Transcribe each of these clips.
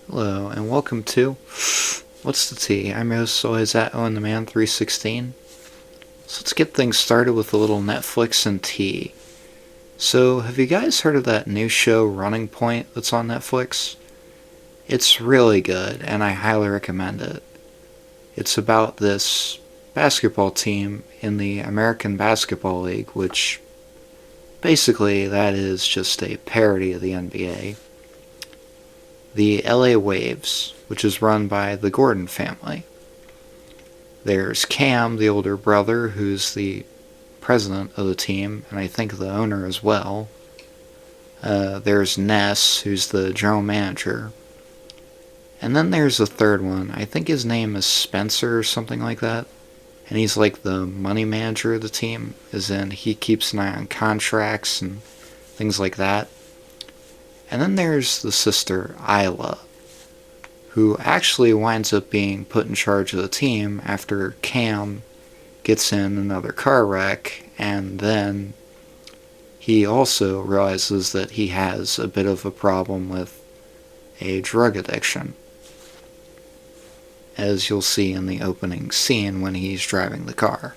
Hello, and welcome to What's the Tea? I'm your host, always at Owen the Man 316. So let's get things started with a little Netflix and tea. So, have you guys heard of that new show, Running Point, that's on Netflix? It's really good, and I highly recommend it. It's about this basketball team in the American Basketball League, which basically that is just a parody of the NBA. The LA Waves, which is run by the Gordon family. There's Cam, the older brother, who's the president of the team, and I think the owner as well. There's Ness, who's the general manager. And then there's a third one. I think his name is Spencer or something like that. And he's like the money manager of the team, as in he keeps an eye on contracts and things like that. And then there's the sister, Isla, who actually winds up being put in charge of the team after Cam gets in another car wreck, and then he also realizes that he has a bit of a problem with a drug addiction, as you'll see in the opening scene when he's driving the car.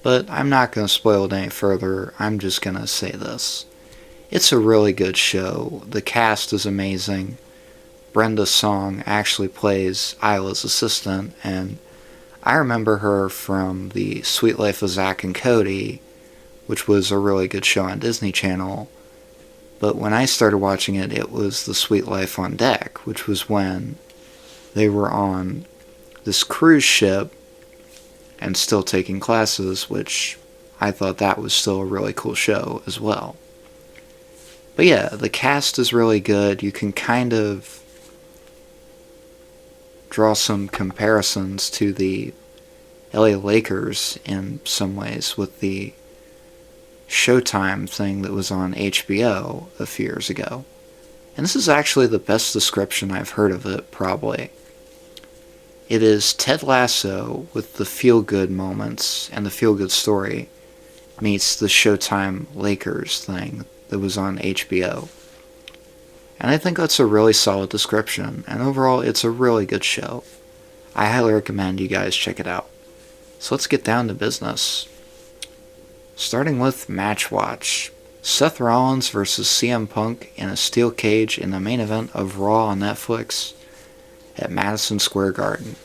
But I'm not going to spoil it any further, I'm just going to say this. It's a really good show. The cast is amazing. Brenda Song actually plays Isla's assistant, and I remember her from The Sweet Life of Zack and Cody, which was a really good show on Disney Channel. But when I started watching it, it was The Sweet Life on Deck, which was when they were on this cruise ship and still taking classes, which I thought that was still a really cool show as well. But yeah, the cast is really good. You can kind of draw some comparisons to the LA Lakers in some ways with the Showtime thing that was on HBO a few years ago. And this is actually the best description I've heard of it, probably. It is Ted Lasso with the feel-good moments and the feel-good story meets the Showtime Lakers thing that was on HBO. And I think that's a really solid description, and overall it's a really good show. I highly recommend you guys check it out. So let's get down to business. Starting with Match Watch. Seth Rollins versus CM Punk in a steel cage in the main event of Raw on Netflix at Madison Square Garden.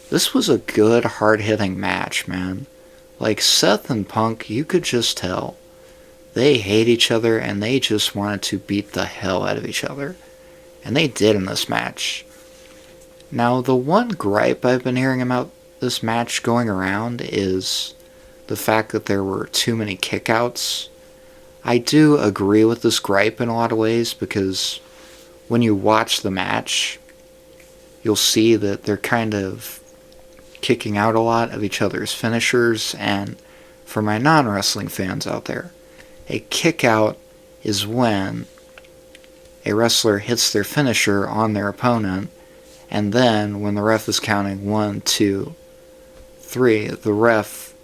This was a good, hard-hitting match, man. Like, Seth and Punk, you could just tell. They hate each other, and they just wanted to beat the hell out of each other. And they did in this match. Now, the one gripe I've been hearing about this match going around is the fact that there were too many kickouts. I do agree with this gripe in a lot of ways, because when you watch the match, you'll see that they're kind of kicking out a lot of each other's finishers, and for my non-wrestling fans out there, a kick-out is when a wrestler hits their finisher on their opponent, and then when the ref is counting 1, 2, 3, the ref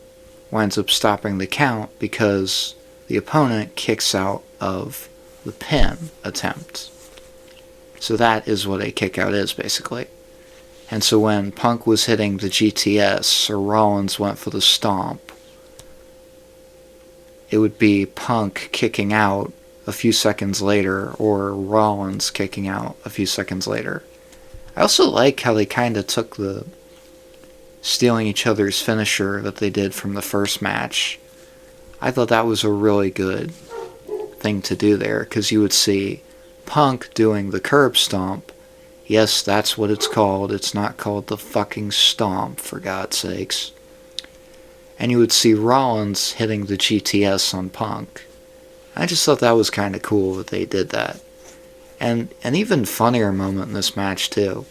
winds up stopping the count because the opponent kicks out of the pin attempt. So that is what a kick-out is, basically. And so when Punk was hitting the GTS, or Rollins went for the stomp, it would be Punk kicking out a few seconds later, or Rollins kicking out a few seconds later. I also like how they kind of took the stealing each other's finisher that they did from the first match. I thought that was a really good thing to do there, because you would see Punk doing the curb stomp. Yes, that's what it's called. It's not called the fucking stomp, for God's sakes. And you would see Rollins hitting the GTS on Punk. I just thought that was kind of cool that they did that. And an even funnier moment in this match, too.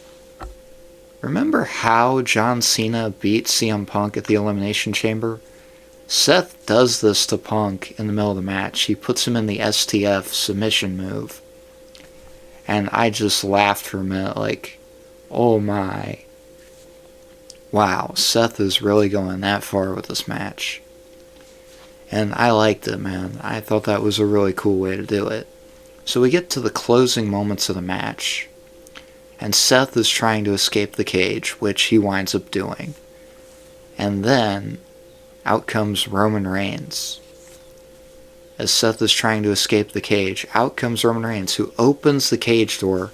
Remember how John Cena beat CM Punk at the Elimination Chamber? Seth does this to Punk in the middle of the match. He puts him in the STF submission move. And I just laughed for a minute, like, oh my. Wow, Seth is really going that far with this match. And I liked it, man. I thought that was a really cool way to do it. So we get to the closing moments of the match. and Seth is trying to escape the cage, which he winds up doing. And then, out comes Roman Reigns. As Seth is trying to escape the cage, out comes Roman Reigns, who opens the cage door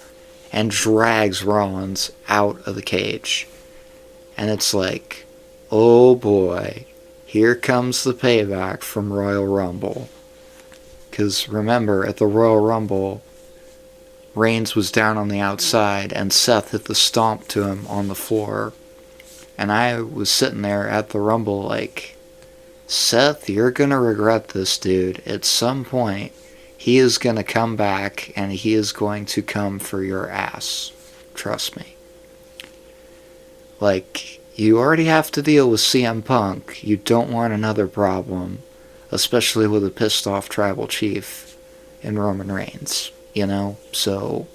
and drags Rollins out of the cage. And it's like, oh boy, here comes the payback from Royal Rumble. Because remember, at the Royal Rumble, Reigns was down on the outside and Seth hit the stomp to him on the floor. And I was sitting there at the Rumble like, Seth, you're going to regret this, dude. At some point, he is going to come back and he is going to come for your ass. Trust me. Like, you already have to deal with CM Punk. You don't want another problem, especially with a pissed off tribal chief in Roman Reigns, you know? So,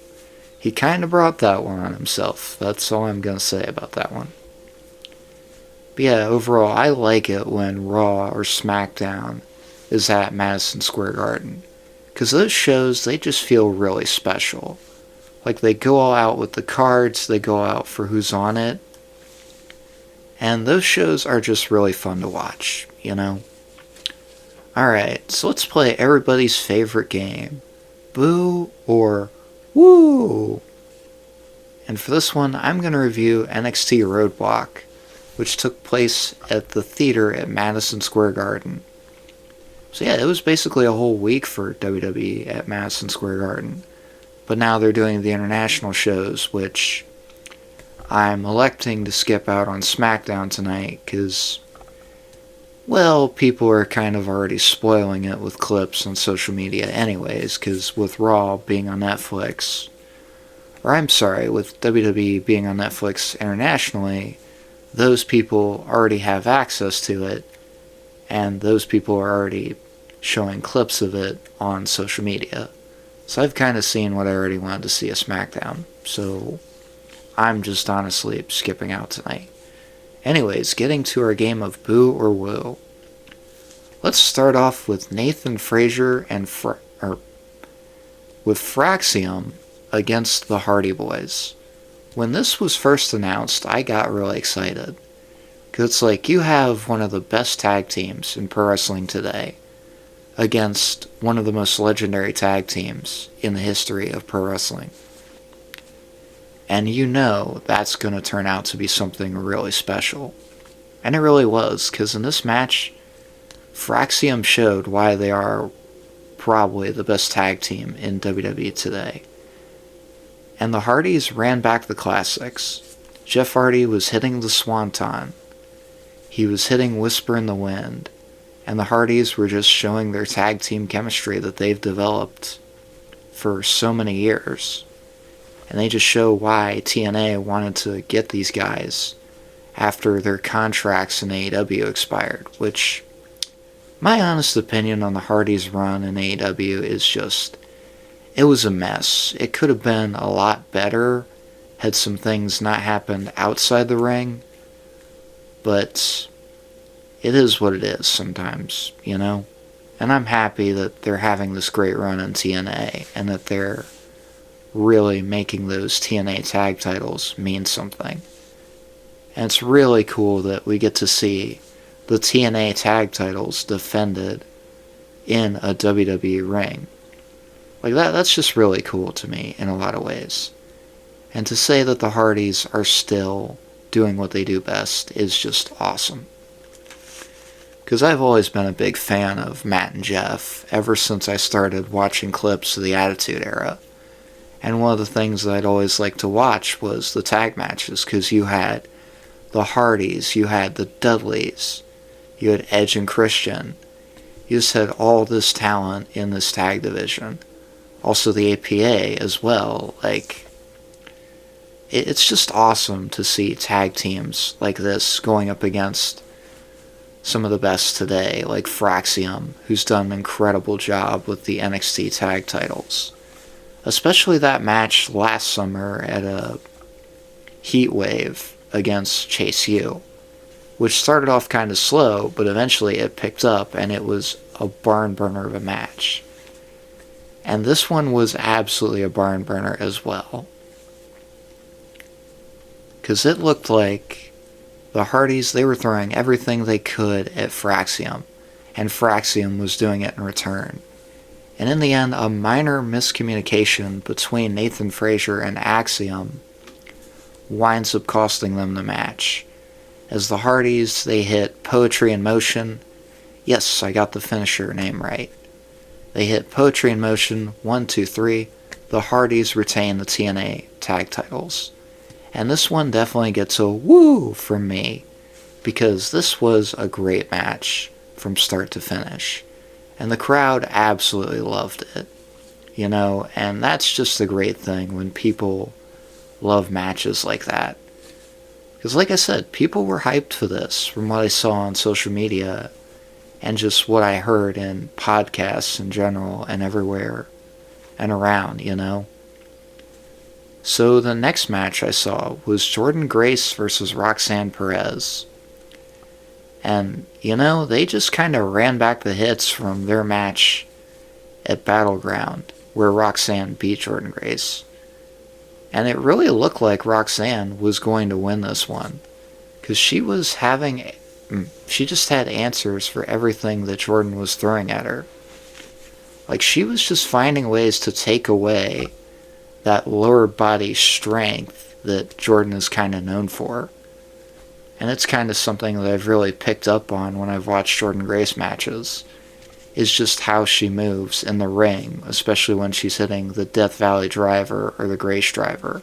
he kind of brought that one on himself. That's all I'm going to say about that one. But yeah, overall, I like it when Raw or SmackDown is at Madison Square Garden. Because those shows, they just feel really special. Like, they go all out with the cards, they go out for who's on it. And those shows are just really fun to watch, you know? Alright, so let's play everybody's favorite game. Boo or Woo! And for this one, I'm going to review NXT Roadblock, which took place at the theater at Madison Square Garden. So yeah, it was basically a whole week for WWE at Madison Square Garden. But now they're doing the international shows, which I'm electing to skip out on SmackDown tonight, because, well, people are kind of already spoiling it with clips on social media anyways, because with Raw being on Netflix, or I'm sorry, with WWE being on Netflix internationally, those people already have access to it, and those people are already showing clips of it on social media. So I've kind of seen what I already wanted to see at SmackDown, so I'm just honestly skipping out tonight. Anyways, getting to our game of Boo or Woo. Let's start off with Nathan Frazier and with Fraxium against the Hardy Boys. When this was first announced, I got really excited. Because it's like, you have one of the best tag teams in pro wrestling today against one of the most legendary tag teams in the history of pro wrestling. And you know that's going to turn out to be something really special. And it really was, because in this match, Fraxium showed why they are probably the best tag team in WWE today. And the Hardys ran back the classics. Jeff Hardy was hitting the Swanton. He was hitting Whisper in the Wind. And the Hardys were just showing their tag team chemistry that they've developed for so many years. And they just show why TNA wanted to get these guys after their contracts in AEW expired. Which, my honest opinion on the Hardys' run in AEW is just, it was a mess. It could have been a lot better had some things not happened outside the ring. But it is what it is sometimes, you know? And I'm happy that they're having this great run in TNA and that they're really making those TNA tag titles mean something. And it's really cool that we get to see the TNA tag titles defended in a WWE ring. Like, that's just really cool to me in a lot of ways. And to say that the Hardys are still doing what they do best is just awesome. Because I've always been a big fan of Matt and Jeff ever since I started watching clips of the Attitude Era. And one of the things that I'd always like to watch was the tag matches, because you had the Hardys, you had the Dudleys, you had Edge and Christian. You just had all this talent in this tag division. Also the APA as well. Like, it's just awesome to see tag teams like this going up against some of the best today, like Fraxium, who's done an incredible job with the NXT tag titles. Especially that match last summer at a Heat Wave against Chase U, which started off kind of slow, but eventually it picked up and it was a barn burner of a match. And this one was absolutely a barn burner as well. Because it looked like the Hardys, they were throwing everything they could at Fraxium, and Fraxium was doing it in return. And in the end, a minor miscommunication between Nathan Frazier and Axiom winds up costing them the match. As the Hardys, they hit Poetry in Motion. Yes, I got the finisher name right. They hit Poetry in Motion, 1, 2, 3. The Hardys retain the TNA tag titles. And this one definitely gets a woo from me, because this was a great match from start to finish. And the crowd absolutely loved it. You know, and that's just a great thing when people love matches like that. Because like I said, people were hyped for this from what I saw on social media and just what I heard in podcasts in general and everywhere and around, you know. So the next match I saw was Jordynne Grace versus Roxanne Perez. And, you know, they just kind of ran back the hits from their match at Battleground, where Roxanne beat Jordynne Grace. And it really looked like Roxanne was going to win this one, because she just had answers for everything that Jordynne was throwing at her. Like, she was just finding ways to take away that lower body strength that Jordynne is kind of known for. And it's kind of something that I've really picked up on when I've watched Jordynne Grace matches, is just how she moves in the ring, especially when she's hitting the Death Valley Driver or the Grace Driver.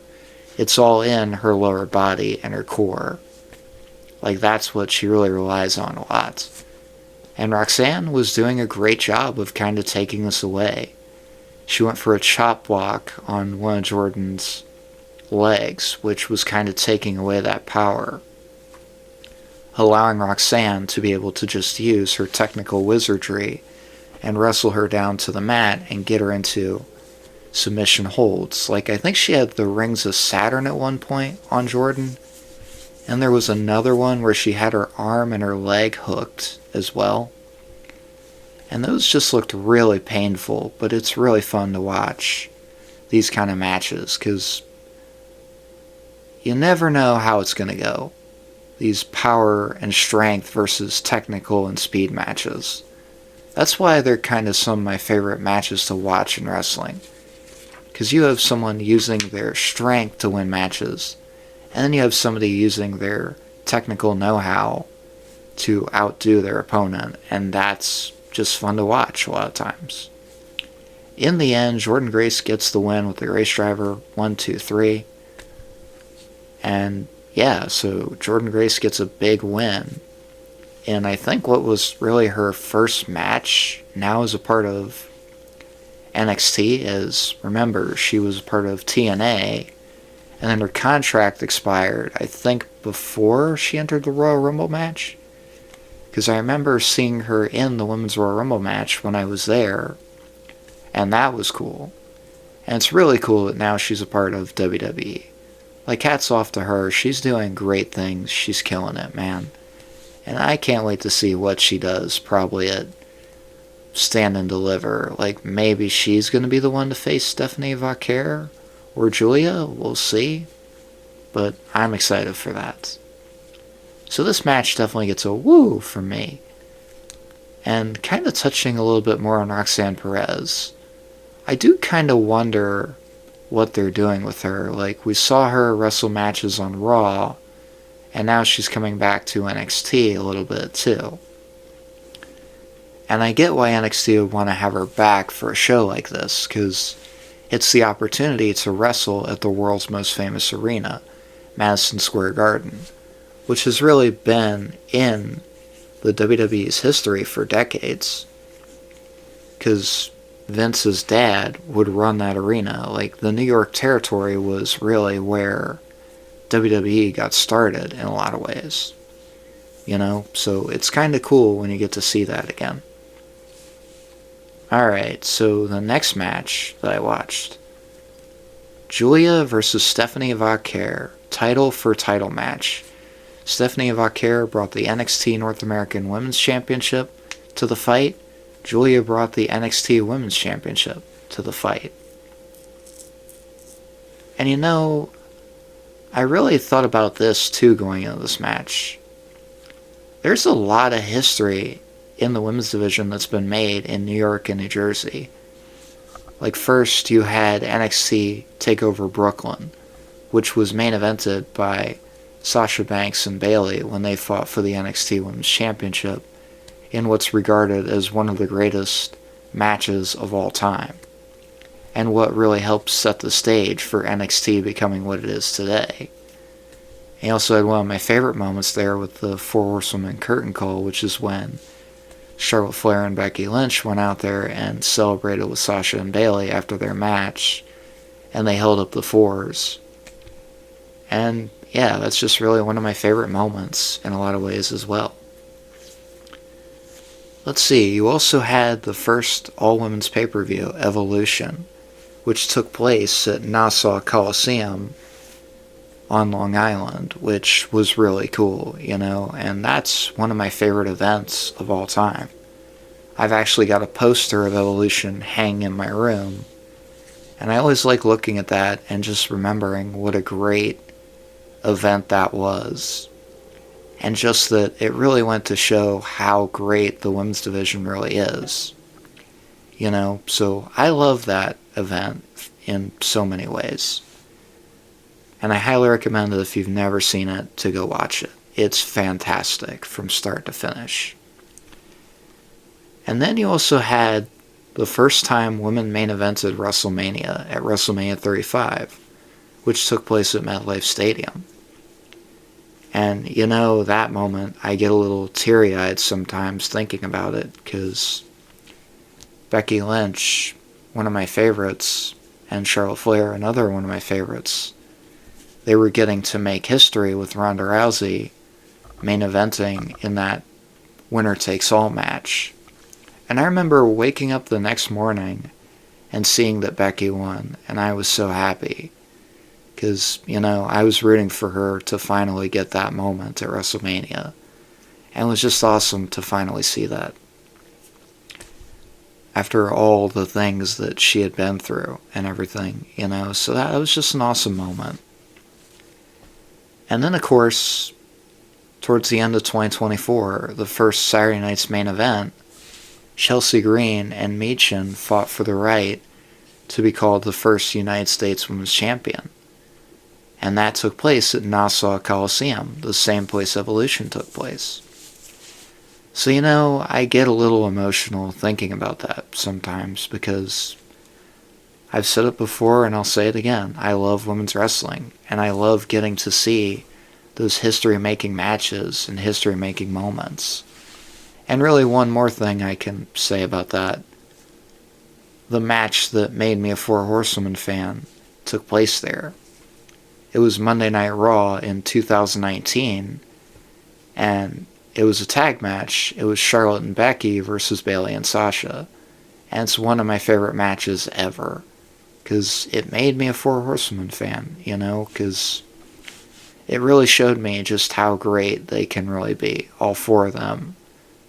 It's all in her lower body and her core. Like, that's what she really relies on a lot. And Roxanne was doing a great job of kind of taking this away. She went for a chop block on one of Jordynne's legs, which was kind of taking away that power, allowing Roxanne to be able to just use her technical wizardry and wrestle her down to the mat and get her into submission holds. Like, I think she had the Rings of Saturn at one point on Jordynne, and there was another one where she had her arm and her leg hooked as well. And those just looked really painful, but it's really fun to watch these kind of matches, because you never know how it's going to go. These power and strength versus technical and speed matches. That's why they're kind of some of my favorite matches to watch in wrestling. Because you have someone using their strength to win matches, and then you have somebody using their technical know-how to outdo their opponent, and that's just fun to watch a lot of times. In the end, Jordynne Grace gets the win with the Grace Driver, 1, 2, 3. And yeah, so Jordynne Grace gets a big win. And I think what was really her first match now as a part of NXT is, remember, she was a part of TNA, and then her contract expired, I think, before she entered the Royal Rumble match. Because I remember seeing her in the Women's Royal Rumble match when I was there, and that was cool. And it's really cool that now she's a part of WWE. Like, hats off to her. She's doing great things. She's killing it, man. And I can't wait to see what she does, probably at Stand and Deliver. Like, maybe she's going to be the one to face Stephanie Vaquer or Julia. We'll see. But I'm excited for that. So this match definitely gets a woo from me. And kind of touching a little bit more on Roxanne Perez, I do kind of wonder what they're doing with her. Like, we saw her wrestle matches on Raw, and now she's coming back to NXT a little bit too. And I get why NXT would want to have her back for a show like this, because it's the opportunity to wrestle at the world's most famous arena, Madison Square Garden, which has really been in the WWE's history for decades. Because Vince's dad would run that arena. Like, the New York territory was really where WWE got started in a lot of ways. You know? So it's kind of cool when you get to see that again. Alright, so the next match that I watched, Julia versus Stephanie Vaquer, title for title match. Stephanie Vaquer brought the NXT North American Women's Championship to the fight. Julia brought the NXT Women's Championship to the fight. And you know, I really thought about this too going into this match. There's a lot of history in the women's division that's been made in New York and New Jersey. Like, first you had NXT take over Brooklyn, which was main evented by Sasha Banks and Bayley when they fought for the NXT Women's Championship in what's regarded as one of the greatest matches of all time, and what really helped set the stage for NXT becoming what it is today. He also had one of my favorite moments there with the Four Horsewomen curtain call, which is when Charlotte Flair and Becky Lynch went out there and celebrated with Sasha and Bayley after their match, and they held up the fours. And yeah, that's just really one of my favorite moments in a lot of ways as well. Let's see, you also had the first all-women's pay-per-view, Evolution, which took place at Nassau Coliseum on Long Island, which was really cool, and that's one of my favorite events of all time. I've actually got a poster of Evolution hanging in my room, and I always like looking at that and just remembering what a great event that was. And just that it really went to show how great the women's division really is. So I love that event in so many ways. And I highly recommend it if you've never seen it to go watch it. It's fantastic from start to finish. And then you also had the first time women main evented WrestleMania at WrestleMania 35, which took place at MetLife Stadium. And that moment, I get a little teary-eyed sometimes thinking about it, because Becky Lynch, one of my favorites, and Charlotte Flair, another one of my favorites, they were getting to make history with Ronda Rousey main eventing in that winner-takes-all match. And I remember waking up the next morning and seeing that Becky won, and I was so happy. Because, I was rooting for her to finally get that moment at WrestleMania. And it was just awesome to finally see that. After all the things that she had been through and everything, so that was just an awesome moment. And then, of course, towards the end of 2024, the first Saturday night's main event, Chelsea Green and Michin fought for the right to be called the first United States Women's Champion. And that took place at Nassau Coliseum, the same place Evolution took place. So, I get a little emotional thinking about that sometimes, because I've said it before and I'll say it again. I love women's wrestling, and I love getting to see those history-making matches and history-making moments. And really, one more thing I can say about that. The match that made me a Four Horsewomen fan took place there. It was Monday Night Raw in 2019, and it was a tag match. It was Charlotte and Becky versus Bayley and Sasha. And it's one of my favorite matches ever, because it made me a Four Horsewomen fan, because it really showed me just how great they can really be, all four of them.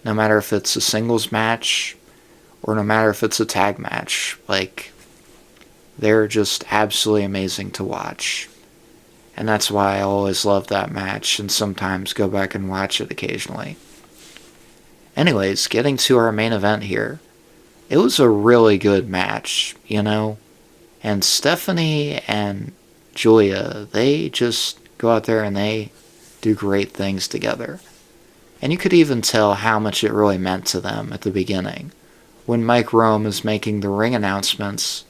No matter if it's a singles match, or no matter if it's a tag match, they're just absolutely amazing to watch. And that's why I always love that match, and sometimes go back and watch it occasionally. Anyways, getting to our main event here. It was a really good match, And Stephanie and Julia, they just go out there and they do great things together. And you could even tell how much it really meant to them at the beginning. When Mike Rome is making the ring announcements,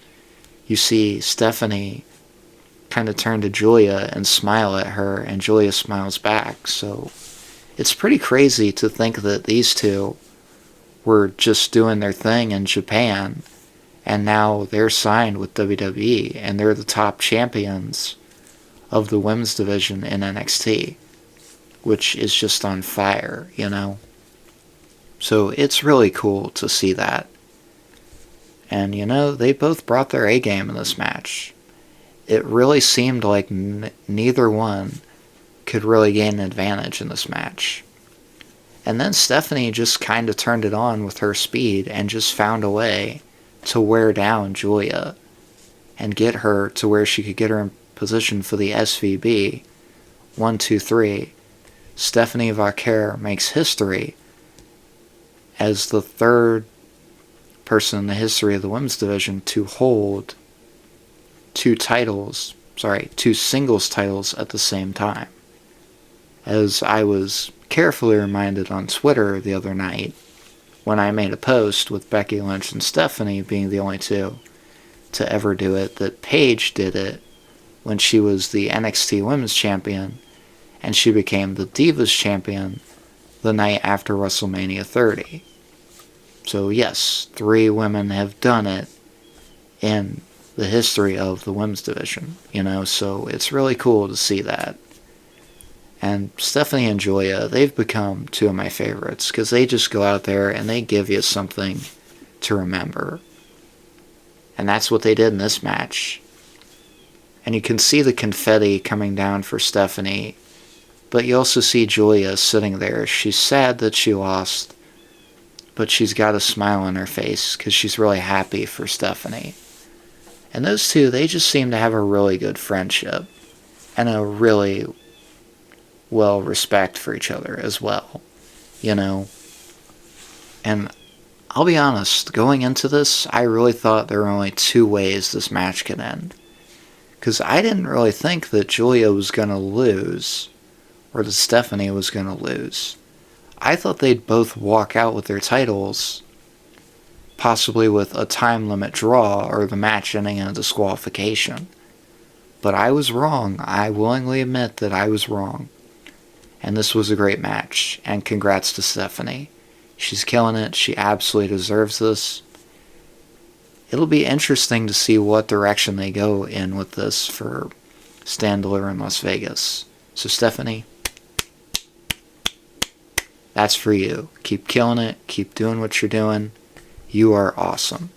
you see Stephanie kind of turn to Julia and smile at her, and Julia smiles back. So it's pretty crazy to think that these two were just doing their thing in Japan, and now they're signed with WWE, and they're the top champions of the women's division in NXT, which is just on fire, So it's really cool to see that. And, they both brought their A game in this match. It really seemed like neither one could really gain an advantage in this match. And then Stephanie just kind of turned it on with her speed and just found a way to wear down Julia and get her to where she could get her in position for the SVB. 1, 2, 3. Stephanie Vaquer makes history as the third person in the history of the women's division to hold two singles titles at the same time. As I was carefully reminded on Twitter the other night when I made a post with Becky Lynch and Stephanie being the only two to ever do it, that Paige did it when she was the NXT Women's Champion, and she became the Divas Champion the night after WrestleMania 30. So yes, 3 women have done it in the history of the women's division, so it's really cool to see that. And Stephanie and Julia, they've become 2 of my favorites, because they just go out there and they give you something to remember. And that's what they did in this match. And you can see the confetti coming down for Stephanie, but you also see Julia sitting there. She's sad that she lost, but she's got a smile on her face because she's really happy for Stephanie. And those 2, they just seem to have a really good friendship and a really well respect for each other as well, And I'll be honest, going into this, I really thought there were only 2 ways this match could end. Because I didn't really think that Julia was going to lose, or that Stephanie was going to lose. I thought they'd both walk out with their titles, possibly with a time limit draw or the match ending in a disqualification. But I was wrong. I willingly admit that I was wrong. And this was a great match, and congrats to Stephanie. She's killing it. She absolutely deserves this. It'll be interesting to see what direction they go in with this for Stand Deliver in Las Vegas. So Stephanie, that's for you. Keep killing it. Keep doing what you're doing. You are awesome.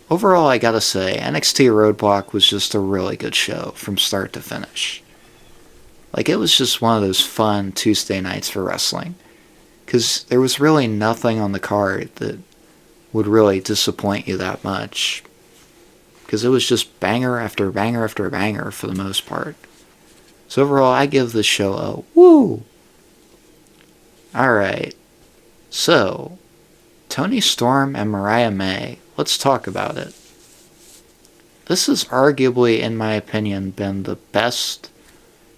Overall, I gotta say, NXT Roadblock was just a really good show from start to finish. It was just one of those fun Tuesday nights for wrestling. Because there was really nothing on the card that would really disappoint you that much. Because it was just banger after banger after banger for the most part. So overall, I give this show a woo! Alright. So, Toni Storm and Mariah May. Let's talk about it. This has arguably, in my opinion, been the best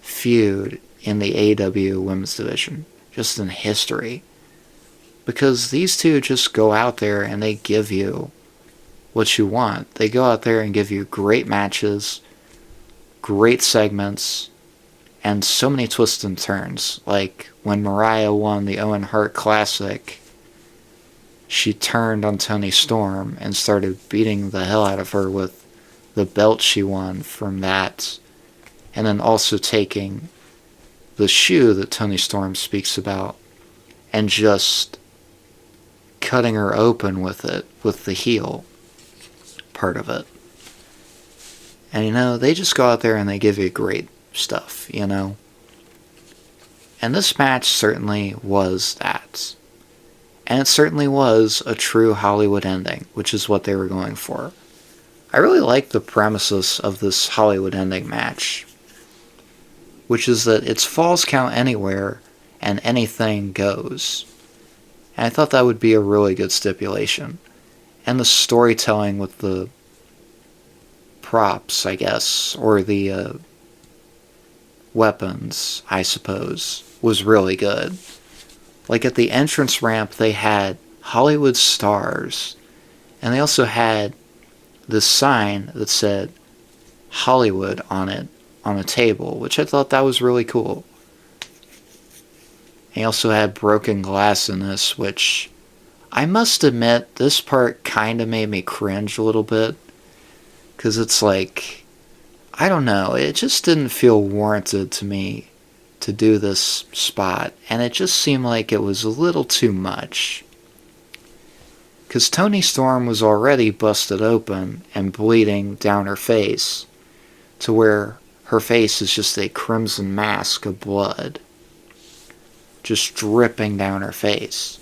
feud in the AEW women's division, just in history. Because these 2 just go out there and they give you what you want. They go out there and give you great matches, great segments, and so many twists and turns. Like when Mariah won the Owen Hart Classic, she turned on Toni Storm and started beating the hell out of her with the belt she won from that, and then also taking the shoe that Toni Storm speaks about and just cutting her open with it, with the heel part of it. And they just go out there and they give you great stuff, And this match certainly was that. And it certainly was a true Hollywood ending, which is what they were going for. I really like the premises of this Hollywood ending match, which is that it's Falls Count Anywhere and anything goes. And I thought that would be a really good stipulation. And the storytelling with the props, I guess, or the weapons, I suppose, was really good. At the entrance ramp, they had Hollywood stars, and they also had this sign that said Hollywood on it, on a table, which I thought that was really cool. He also had broken glass in this, which I must admit, this part kind of made me cringe a little bit. Because it's I don't know, it just didn't feel warranted to me to do this spot. And it just seemed like it was a little too much. Because Toni Storm was already busted open and bleeding down her face, to where her face is just a crimson mask of blood, just dripping down her face.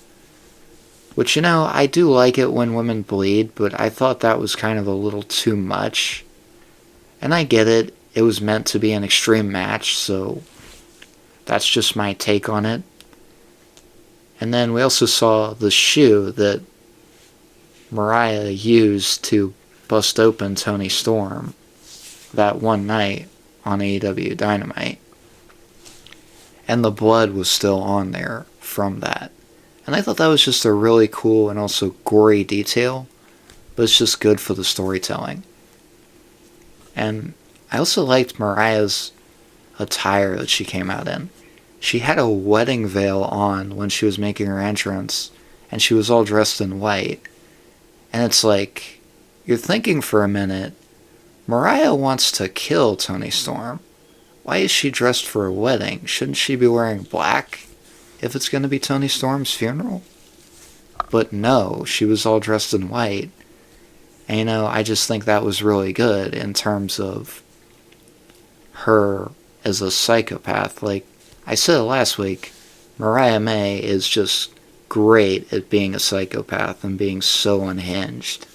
Which, I do like it when women bleed, but I thought that was kind of a little too much. And I get it, it was meant to be an extreme match, so that's just my take on it. And then we also saw the shoe that Mariah used to bust open Toni Storm that one night on AEW Dynamite. And the blood was still on there from that. And I thought that was just a really cool and also gory detail, but it's just good for the storytelling. And I also liked Mariah's attire that she came out in. She had a wedding veil on when she was making her entrance, and she was all dressed in white. And it's like, you're thinking for a minute, Mariah wants to kill Toni Storm. Why is she dressed for a wedding? Shouldn't she be wearing black if it's going to be Toni Storm's funeral? But no, she was all dressed in white. And I just think that was really good in terms of her as a psychopath. Like I said last week, Mariah May is just great at being a psychopath and being so unhinged.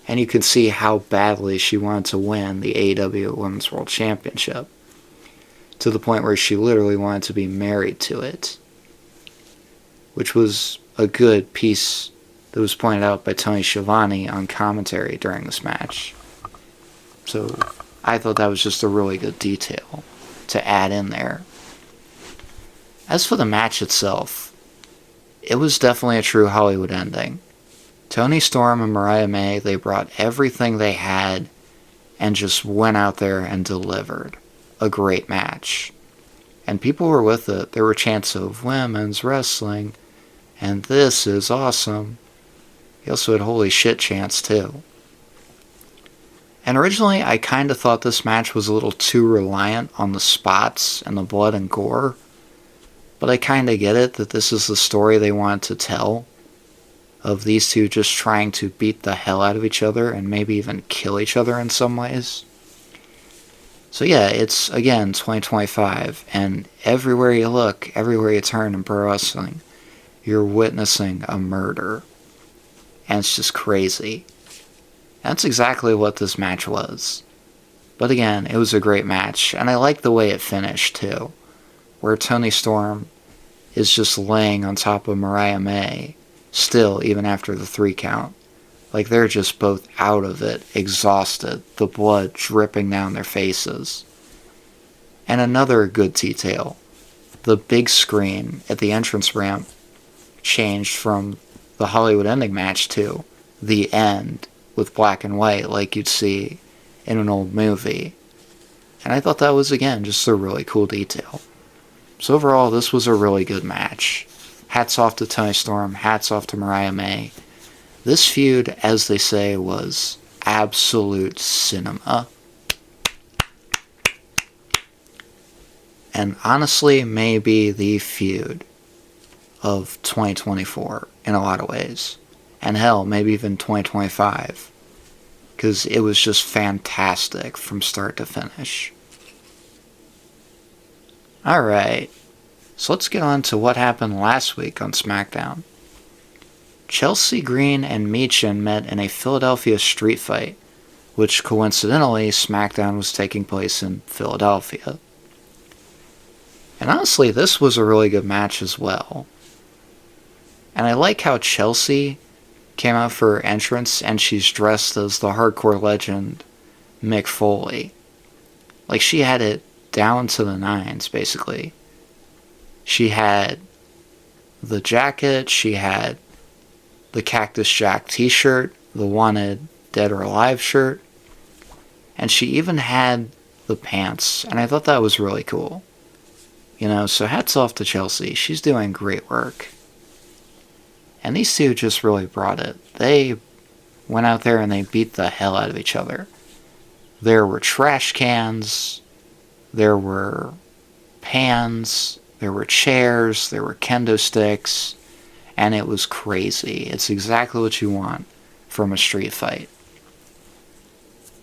And you can see how badly she wanted to win the AEW Women's World Championship, to the point where she literally wanted to be married to it, which was a good piece that was pointed out by Tony Schiavone on commentary during this match. So I thought that was just a really good detail to add in there. As for the match itself, it was definitely a true Hollywood ending. Toni Storm and Mariah May, they brought everything they had and just went out there and delivered a great match. And people were with it. There were chants of women's wrestling, and this is awesome. He also had holy shit chants too. And originally I kind of thought this match was a little too reliant on the spots and the blood and gore. But I kind of get it, that this is the story they wanted to tell, of these two just trying to beat the hell out of each other and maybe even kill each other in some ways. So yeah, it's, again, 2025, and everywhere you look, everywhere you turn in pro wrestling, you're witnessing a murder. And it's just crazy. That's exactly what this match was. But again, it was a great match, and I like the way it finished too, where Toni Storm is just laying on top of Mariah May, still, even after the 3 count. Like they're just both out of it, exhausted, the blood dripping down their faces. And another good detail, the big screen at the entrance ramp changed from the Hollywood ending match to the end with black and white like you'd see in an old movie. And I thought that was, again, just a really cool detail. So overall, this was a really good match. Hats off to Toni Storm, hats off to Mariah May. This feud, as they say, was absolute cinema. And honestly, maybe the feud of 2024 in a lot of ways. And hell, maybe even 2025. Because it was just fantastic from start to finish. Alright, so let's get on to what happened last week on SmackDown. Chelsea Green and Michin met in a Philadelphia street fight, which coincidentally SmackDown was taking place in Philadelphia. And honestly, this was a really good match as well. And I like how Chelsea came out for her entrance and she's dressed as the hardcore legend Mick Foley. Like, she had it down to the nines, basically. She had the jacket, she had the Cactus Jack t-shirt, the Wanted Dead or Alive shirt, and she even had the pants, and I thought that was really cool. So hats off to Chelsea. She's doing great work. And these two just really brought it. They went out there and they beat the hell out of each other. There were trash cans, there were pans, there were chairs, there were kendo sticks, and it was crazy. It's exactly what you want from a street fight.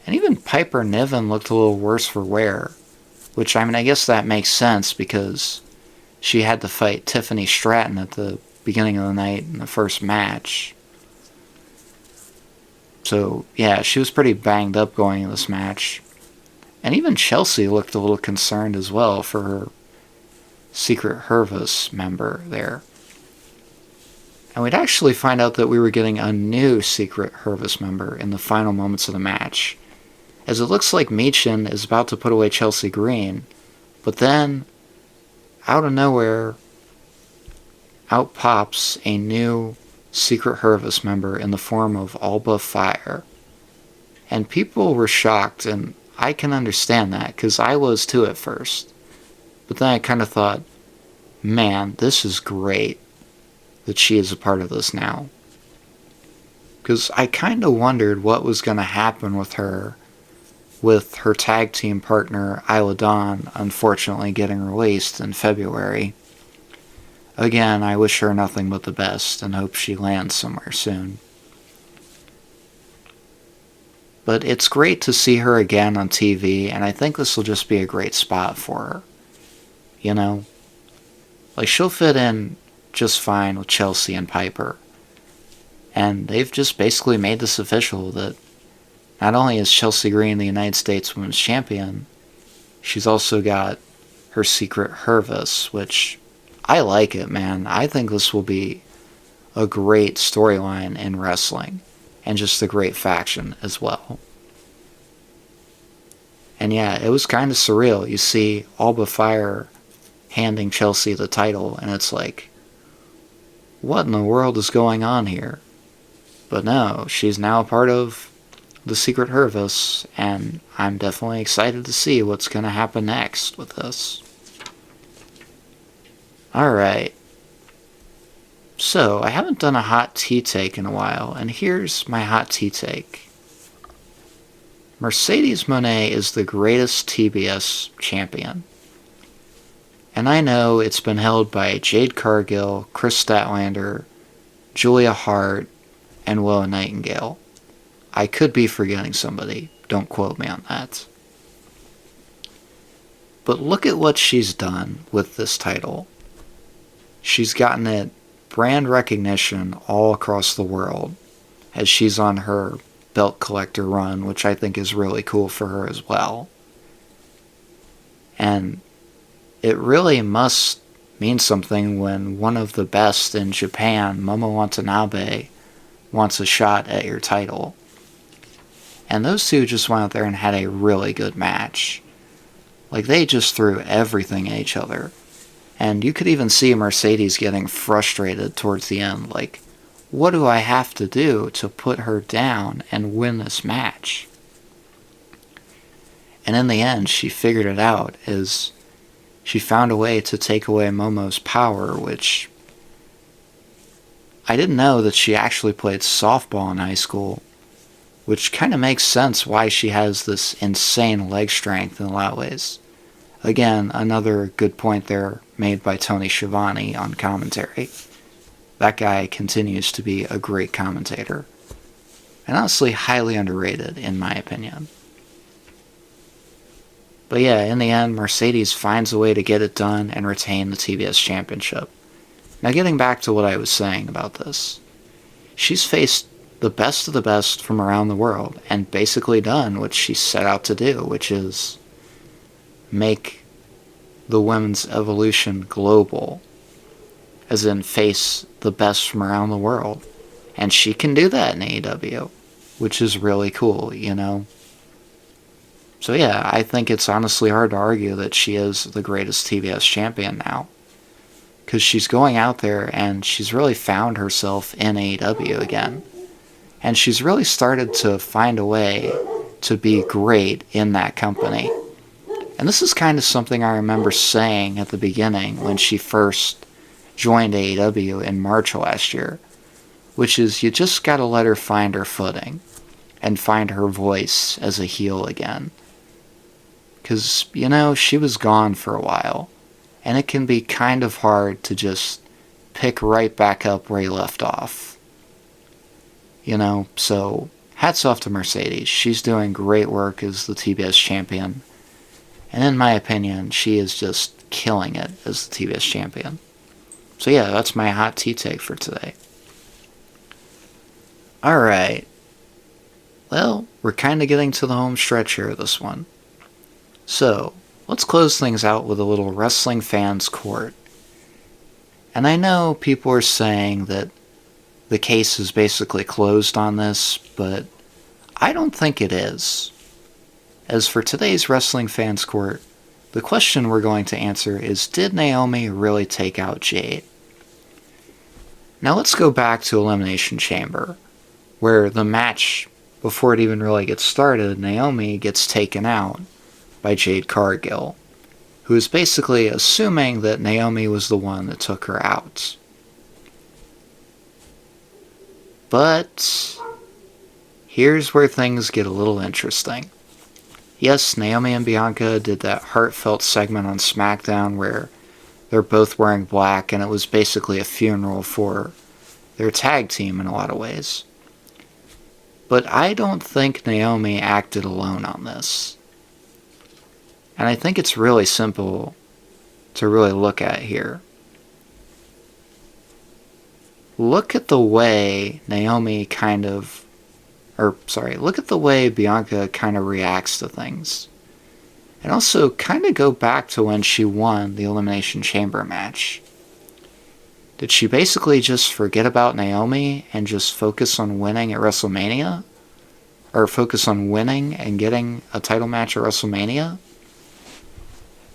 And even Piper Niven looked a little worse for wear, which, I guess that makes sense because she had to fight Tiffany Stratton at the beginning of the night in the first match. So, yeah, she was pretty banged up going into this match. And even Chelsea looked a little concerned as well for her Secret Hervice member there. And we'd actually find out that we were getting a new Secret Hervice member in the final moments of the match, as it looks like Michin is about to put away Chelsea Green, but then, out of nowhere, out pops a new Secret Hervice member in the form of Alba Fire. And people were shocked, and I can understand that, because I was too at first. But then I kind of thought, man, this is great that she is a part of this now. Because I kind of wondered what was going to happen with her tag team partner, Isla Dawn, unfortunately getting released in February. Again, I wish her nothing but the best and hope she lands somewhere soon. But it's great to see her again on TV, and I think this will just be a great spot for her. You know? Like, she'll fit in just fine with Chelsea and Piper. And they've just basically made this official that not only is Chelsea Green the United States Women's Champion, she's also got her Secret Hervice, which I like it, man. I think this will be a great storyline in wrestling, and just a great faction as well. And yeah, it was kind of surreal. You see Alba Fire handing Chelsea the title, and it's like, what in the world is going on here? But no, she's now a part of the Secret Hervice, and I'm definitely excited to see what's going to happen next with this. Alright. So, I haven't done a hot tea take in a while, and here's my hot tea take. Mercedes Moné is the greatest TBS champion. And I know it's been held by Jade Cargill, Chris Statlander, Julia Hart, and Willow Nightingale. I could be forgetting somebody. Don't quote me on that. But look at what she's done with this title. She's gotten it brand recognition all across the world as she's on her belt collector run, which I think is really cool for her as well. And it really must mean something when one of the best in Japan, Momo Watanabe, wants a shot at your title. And those two just went out there and had a really good match. Like, they just threw everything at each other. And you could even see Mercedes getting frustrated towards the end. Like, what do I have to do to put her down and win this match? And in the end, she figured it out, as she found a way to take away Momo's power, which I didn't know that she actually played softball in high school, which kind of makes sense why she has this insane leg strength in a lot of ways. Again, another good point there made by Toni Schiavone on commentary. That guy continues to be a great commentator, and honestly highly underrated in my opinion. But yeah, in the end, Mercedes finds a way to get it done and retain the TBS Championship. Now, getting back to what I was saying about this, she's faced the best of the best from around the world and basically done what she set out to do, which is make the women's evolution global, as in face the best from around the world. And she can do that in AEW, which is really cool, you know? So yeah, I think it's honestly hard to argue that she is the greatest TBS champion now. Because she's going out there and she's really found herself in AEW again. And she's really started to find a way to be great in that company. And this is kind of something I remember saying at the beginning when she first joined AEW in March last year, which is you just gotta let her find her footing and find her voice as a heel again. Because, you know, she was gone for a while, and it can be kind of hard to just pick right back up where you left off. You know, so hats off to Mercedes. She's doing great work as the TBS champion. And in my opinion, she is just killing it as the TBS champion. So yeah, that's my hot tea take for today. Alright. Well, we're kind of getting to the home stretch here, this one. So, let's close things out with a little wrestling fans court. And I know people are saying that the case is basically closed on this, but I don't think it is. As for today's wrestling fans court, the question we're going to answer is, did Naomi really take out Jade? Now let's go back to Elimination Chamber, where the match, before it even really gets started, Naomi gets taken out by Jade Cargill, who is basically assuming that Naomi was the one that took her out. But here's where things get a little interesting. Yes, Naomi and Bianca did that heartfelt segment on SmackDown where they're both wearing black, and it was basically a funeral for their tag team in a lot of ways. But I don't think Naomi acted alone on this. And I think it's really simple to really look at here. Look at the way look at the way Bianca kind of reacts to things. And also kind of go back to when she won the Elimination Chamber match. Did she basically just forget about Naomi and just focus on winning at WrestleMania? Or focus on winning and getting a title match at WrestleMania?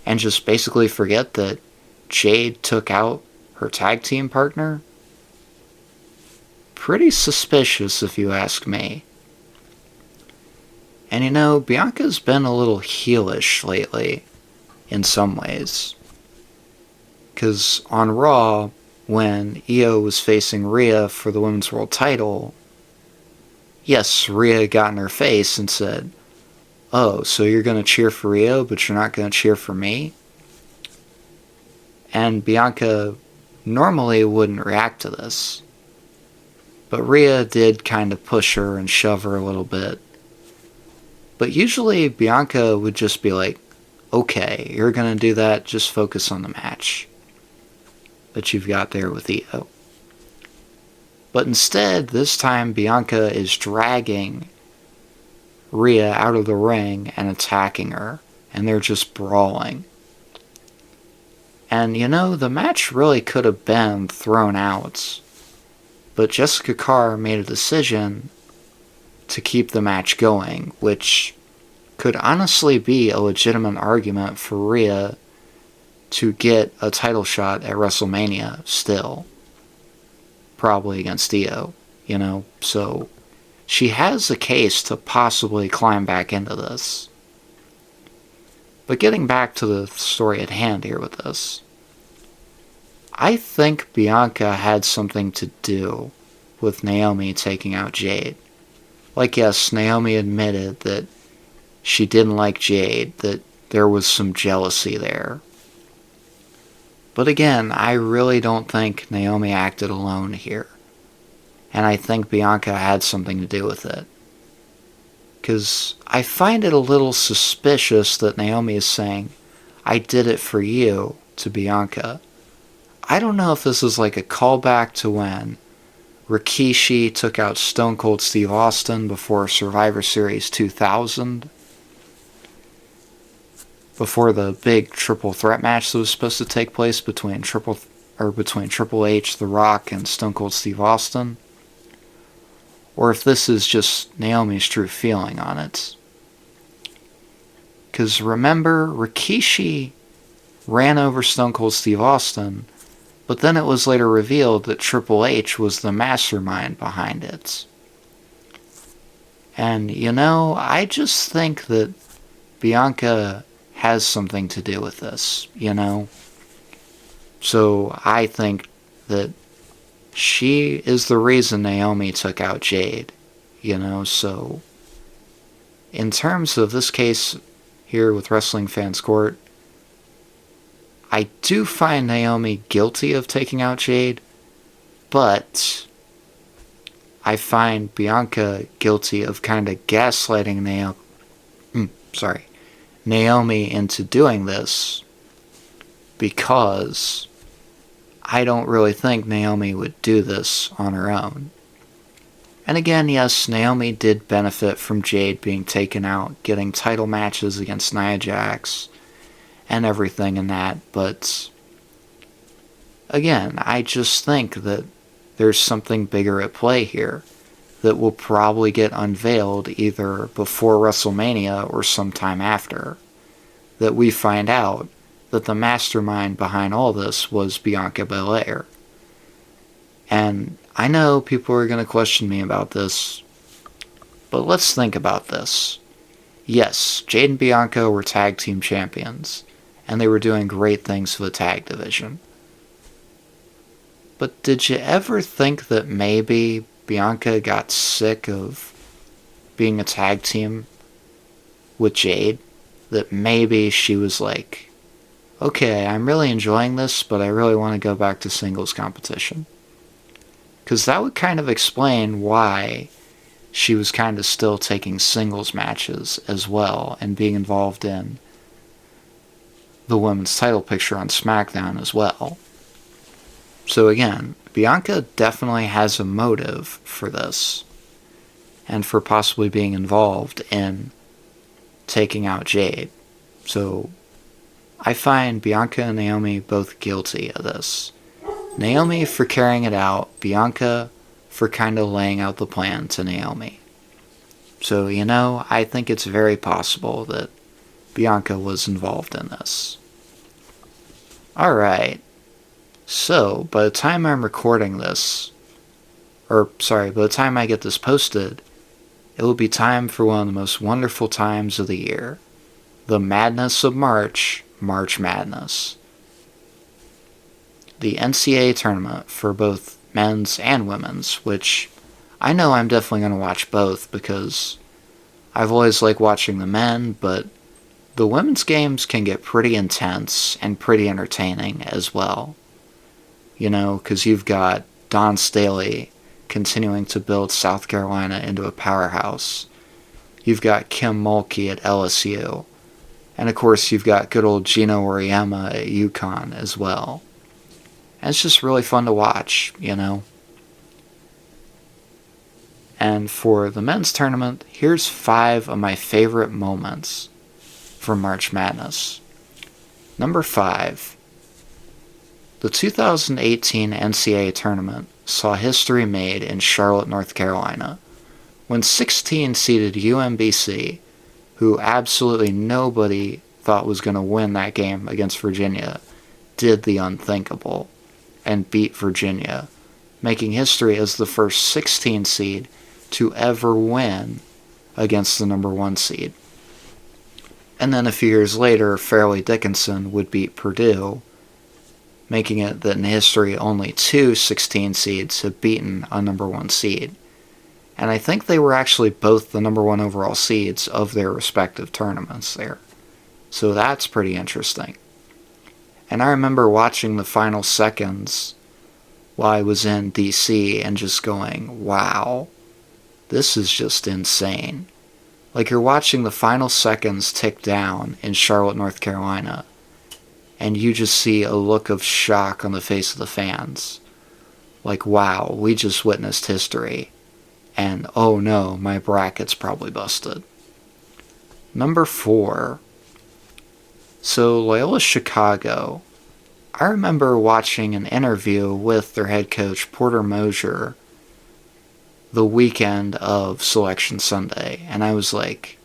And just basically forget that Jade took out her tag team partner? Pretty suspicious if you ask me. And you know, Bianca's been a little heelish lately, in some ways. Because on Raw, when Io was facing Rhea for the Women's World title, yes, Rhea got in her face and said, "Oh, so you're going to cheer for Io, but you're not going to cheer for me?" And Bianca normally wouldn't react to this. But Rhea did kind of push her and shove her a little bit. But usually Bianca would just be like, "Okay, you're going to do that, just focus on the match that you've got there with Io." But instead, this time Bianca is dragging Rhea out of the ring and attacking her, and they're just brawling. And you know, the match really could have been thrown out, but Jessica Carr made a decision to keep the match going, which could honestly be a legitimate argument for Rhea to get a title shot at WrestleMania still. Probably against Io, you know, so she has a case to possibly climb back into this. But getting back to the story at hand here with this, I think Bianca had something to do with Naomi taking out Jade. Like, yes, Naomi admitted that she didn't like Jade, that there was some jealousy there. But again, I really don't think Naomi acted alone here. And I think Bianca had something to do with it. Because I find it a little suspicious that Naomi is saying, "I did it for you," to Bianca. I don't know if this is like a callback to when Rikishi took out Stone Cold Steve Austin before Survivor Series 2000. Before the big triple threat match that was supposed to take place between Triple H, The Rock, and Stone Cold Steve Austin. Or if this is just Naomi's true feeling on it. Because remember, Rikishi ran over Stone Cold Steve Austin, but then it was later revealed that Triple H was the mastermind behind it. And, you know, I just think that Bianca has something to do with this, you know? So I think that she is the reason Naomi took out Jade, you know? So in terms of this case here with Wrestling Fans Court, I do find Naomi guilty of taking out Jade, but I find Bianca guilty of kind of gaslighting Naomi into doing this, because I don't really think Naomi would do this on her own. And again, yes, Naomi did benefit from Jade being taken out, getting title matches against Nia Jax, and everything in that, but again, I just think that there's something bigger at play here that will probably get unveiled either before WrestleMania or sometime after. That we find out that the mastermind behind all this was Bianca Belair. And I know people are going to question me about this, but let's think about this. Yes, Jade and Bianca were tag team champions, and they were doing great things for the tag division. But did you ever think that maybe Bianca got sick of being a tag team with Jade? That maybe she was like, okay, I'm really enjoying this, but I really want to go back to singles competition. Because that would kind of explain why she was kind of still taking singles matches as well and being involved in the women's title picture on SmackDown as well. So again, Bianca definitely has a motive for this and for possibly being involved in taking out Jade. So I find Bianca and Naomi both guilty of this. Naomi for carrying it out, Bianca for kind of laying out the plan to Naomi. So, I think it's very possible that Bianca was involved in this. Alright, so by the time I'm recording this, by the time I get this posted, it will be time for one of the most wonderful times of the year. The madness of March, March Madness. The NCAA tournament for both men's and women's, which I know I'm definitely going to watch both because I've always liked watching the men, but the women's games can get pretty intense and pretty entertaining as well. Because you've got Dawn Staley continuing to build South Carolina into a powerhouse. You've got Kim Mulkey at LSU. And of course you've got good old Gino Auriemma at UConn as well. And it's just really fun to watch, And for the men's tournament, here's 5 of my favorite moments for March Madness. Number 5. The 2018 NCAA tournament saw history made in Charlotte, North Carolina, when 16-seeded UMBC, who absolutely nobody thought was going to win that game against Virginia, did the unthinkable and beat Virginia, making history as the first 16 seed to ever win against the number 1 seed. And then a few years later, Fairleigh Dickinson would beat Purdue, making it that in history only 2 16 seeds have beaten a number 1 seed. And I think they were actually both the number 1 overall seeds of their respective tournaments there. So that's pretty interesting. And I remember watching the final seconds while I was in DC and just going, wow, this is just insane. Like you're watching the final seconds tick down in Charlotte, North Carolina, and you just see a look of shock on the face of the fans. Like, wow, we just witnessed history. And oh no, my bracket's probably busted. Number 4. So Loyola Chicago. I remember watching an interview with their head coach, Porter Moser, the weekend of Selection Sunday, and I was like,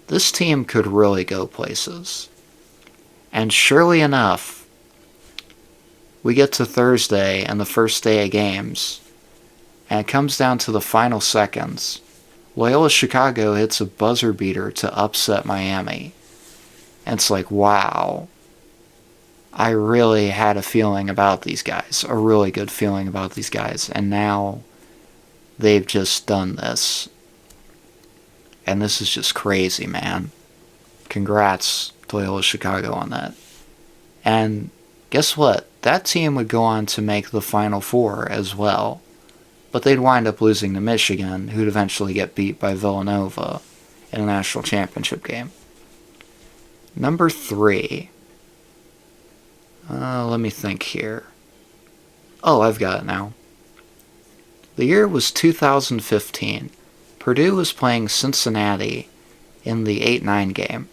this team could really go places. And surely enough, we get to Thursday and the first day of games, and it comes down to the final seconds. Loyola Chicago hits a buzzer beater to upset Miami. And it's like, wow, I really had a feeling about these guys, a really good feeling about these guys, and now they've just done this. And this is just crazy, man. Congrats to Loyola Chicago on that. And guess what? That team would go on to make the Final Four as well. But they'd wind up losing to Michigan, who'd eventually get beat by Villanova in a national championship game. Number 3. Let me think here. Oh, I've got it now. The year was 2015. Purdue was playing Cincinnati in the 8-9 game,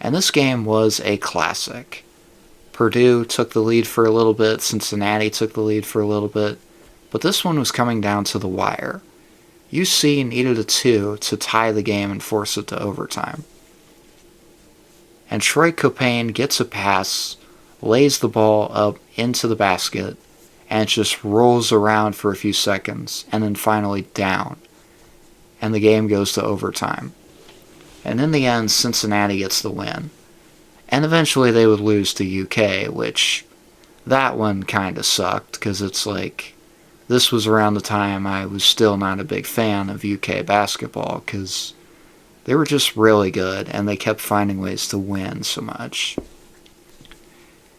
and this game was a classic. Purdue took the lead for a little bit, Cincinnati took the lead for a little bit, but this one was coming down to the wire. UC needed a 2 to tie the game and force it to overtime. And Troy Copain gets a pass, lays the ball up into the basket, and it just rolls around for a few seconds, and then finally down. And the game goes to overtime. And in the end, Cincinnati gets the win. And eventually they would lose to UK, which that one kind of sucked, because it's like, this was around the time I was still not a big fan of UK basketball, because they were just really good, and they kept finding ways to win so much.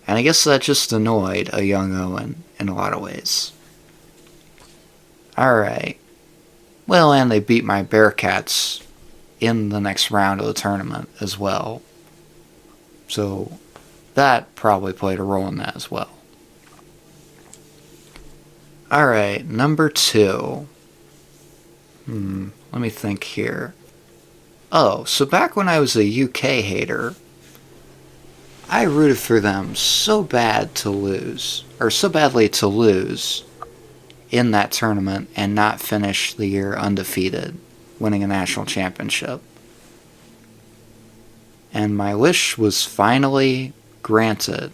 And I guess that just annoyed a young Owen in a lot of ways. Alright. Well, and they beat my Bearcats in the next round of the tournament as well. So that probably played a role in that as well. Alright, number 2. Let me think here. Oh, so back when I was a UK hater, I rooted for them so badly to lose in that tournament and not finish the year undefeated, winning a national championship. And my wish was finally granted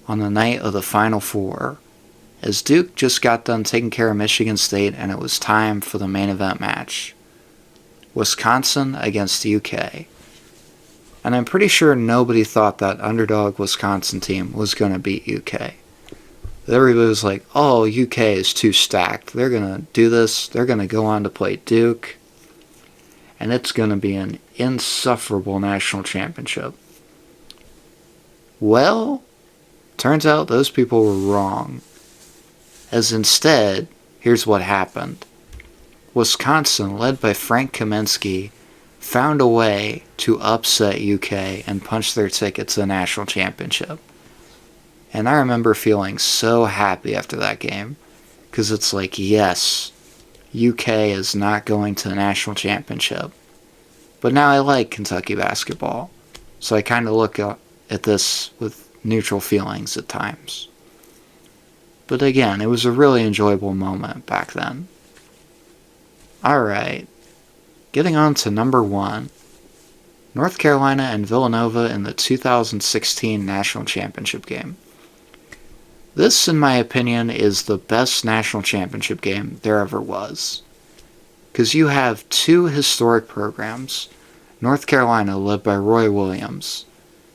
on the night of the Final Four, as Duke just got done taking care of Michigan State and it was time for the main event match. Wisconsin against UK. And I'm pretty sure nobody thought that underdog Wisconsin team was going to beat UK. Everybody was like, oh, UK is too stacked. They're going to do this. They're going to go on to play Duke. And it's going to be an insufferable national championship. Well, turns out those people were wrong. As instead, here's what happened. Wisconsin, led by Frank Kaminsky, found a way to upset UK and punch their ticket to the national championship. And I remember feeling so happy after that game, because it's like, yes, UK is not going to the national championship. But now I like Kentucky basketball, so I kind of look at this with neutral feelings at times. But again, it was a really enjoyable moment back then. Alright, getting on to number 1. North Carolina and Villanova in the 2016 National Championship game. This, in my opinion, is the best national championship game there ever was. Because you have 2 historic programs. North Carolina, led by Roy Williams,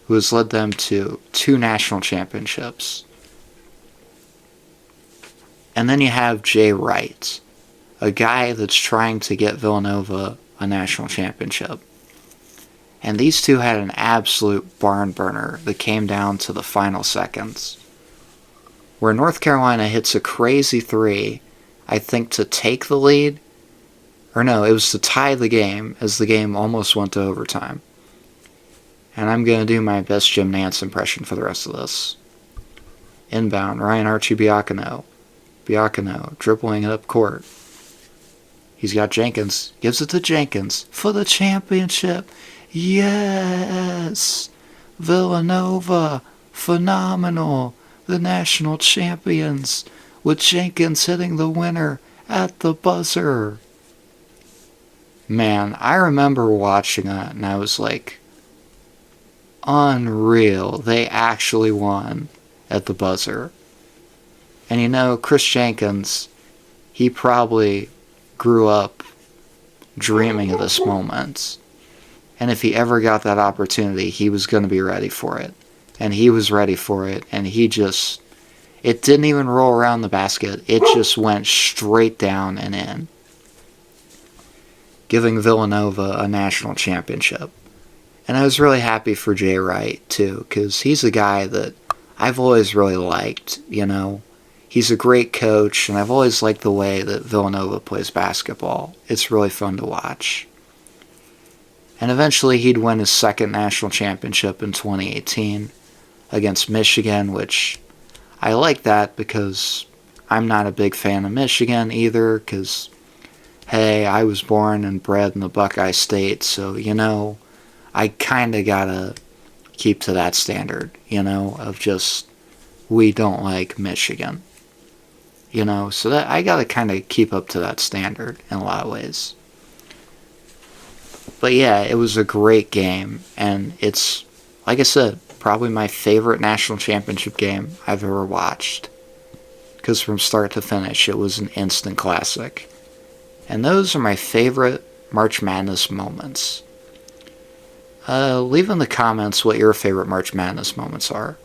who has led them to 2 national championships. And then you have Jay Wright, a guy that's trying to get Villanova a national championship. And these two had an absolute barn burner that came down to the final seconds, where North Carolina hits a crazy 3, I think to take the lead, or no, it was to tie the game, as the game almost went to overtime. And I'm going to do my best Jim Nantz impression for the rest of this. Inbound, Ryan Archie-Biacono, dribbling it up court. He's got Jenkins. Gives it to Jenkins for the championship. Yes! Villanova. Phenomenal. The national champions. With Jenkins hitting the winner at the buzzer. Man, I remember watching that and I was like, unreal. They actually won at the buzzer. And you know, Chris Jenkins, he probably grew up dreaming of this moment. And if he ever got that opportunity, he was going to be ready for it. And he was ready for it. And he just, it didn't even roll around the basket. It just went straight down and in, giving Villanova a national championship. And I was really happy for Jay Wright, too, because he's a guy that I've always really liked, you know. He's a great coach, and I've always liked the way that Villanova plays basketball. It's really fun to watch. And eventually he'd win his second national championship in 2018 against Michigan, which I like that because I'm not a big fan of Michigan either, because, hey, I was born and bred in the Buckeye State, so, I kind of gotta keep to that standard, of just, we don't like Michigan. So that I gotta kind of keep up to that standard in a lot of ways. But yeah, it was a great game, and it's, like I said, probably my favorite national championship game I've ever watched. Because from start to finish, it was an instant classic. And those are my favorite March Madness moments. Leave in the comments what your favorite March Madness moments are.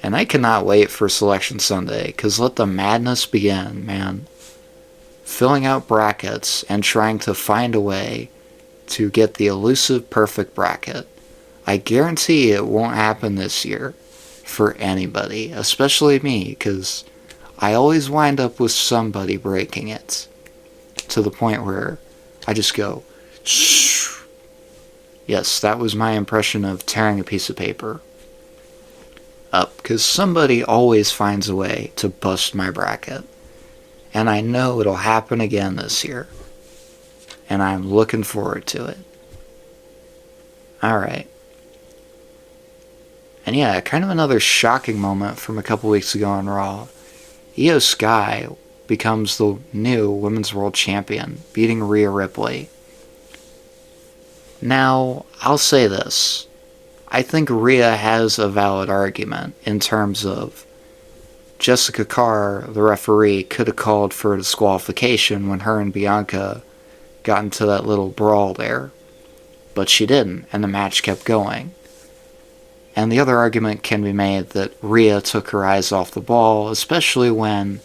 And I cannot wait for Selection Sunday, because let the madness begin, man. Filling out brackets and trying to find a way to get the elusive perfect bracket. I guarantee it won't happen this year for anybody, especially me, because I always wind up with somebody breaking it to the point where I just go, shh. Yes, that was my impression of tearing a piece of paper up, because somebody always finds a way to bust my bracket, and I know it'll happen again this year, and I'm looking forward to it. Alright. And yeah, kind of another shocking moment from a couple weeks ago on Raw. Io Sky becomes the new Women's World Champion, beating Rhea Ripley. Now, I'll say this. I think Rhea has a valid argument in terms of Jessica Carr, the referee, could have called for a disqualification when her and Bianca got into that little brawl there. But she didn't, and the match kept going. And the other argument can be made that Rhea took her eyes off the ball, especially when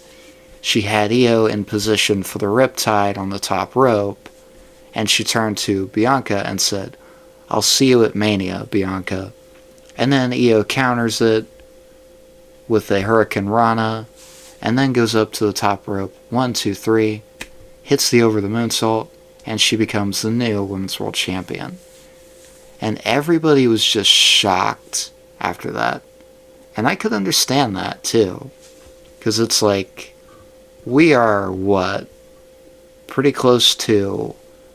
she had Io in position for the riptide on the top rope, and she turned to Bianca and said, "I'll see you at Mania, Bianca." And then Io counters it with a Hurricane Rana, and then goes up to the top rope, 1, 2, 3, hits the over the moonsault, and she becomes the new Women's World Champion. And everybody was just shocked after that. And I could understand that, too. Because it's like, we are, pretty close to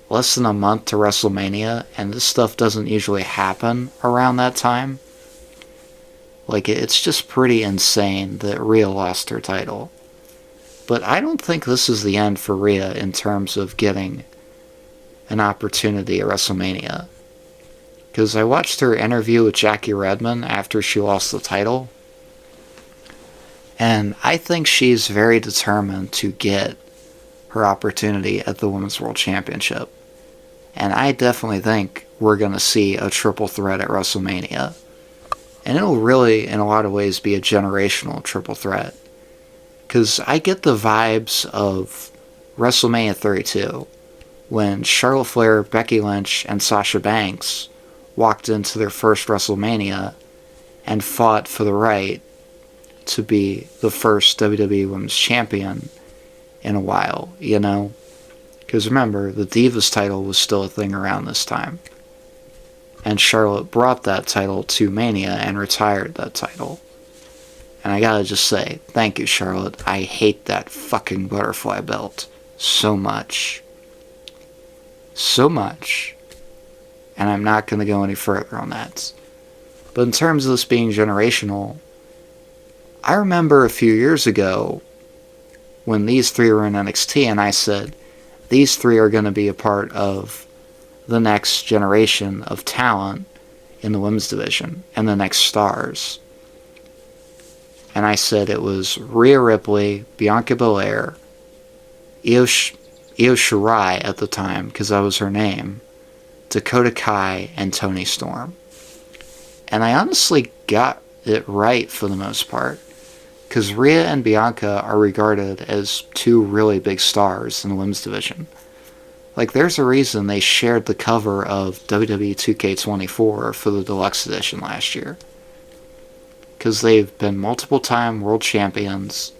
less than a month to WrestleMania, and this stuff doesn't usually happen around that time. Like, it's just pretty insane that Rhea lost her title. But I don't think this is the end for Rhea in terms of getting an opportunity at WrestleMania. Because I watched her interview with Jackie Redmond after she lost the title, and I think she's very determined to get her opportunity at the Women's World Championship. And I definitely think we're going to see a triple threat at WrestleMania. And it'll really, in a lot of ways, be a generational triple threat. Because I get the vibes of WrestleMania 32, when Charlotte Flair, Becky Lynch, and Sasha Banks walked into their first WrestleMania and fought for the right to be the first WWE Women's Champion in a while, Because remember, the Divas title was still a thing around this time. And Charlotte brought that title to Mania and retired that title. And I gotta just say, thank you, Charlotte. I hate that fucking butterfly belt so much. So much. And I'm not going to go any further on that. But in terms of this being generational, I remember a few years ago when these three were in NXT, and I said, these three are going to be a part of the next generation of talent in the women's division, and the next stars. And I said it was Rhea Ripley, Bianca Belair, Io Shirai at the time, because that was her name, Dakota Kai, and Toni Storm. And I honestly got it right for the most part, because Rhea and Bianca are regarded as two really big stars in the women's division. Like, there's a reason they shared the cover of WWE 2K24 for the Deluxe Edition last year. Because they've been multiple-time world champions,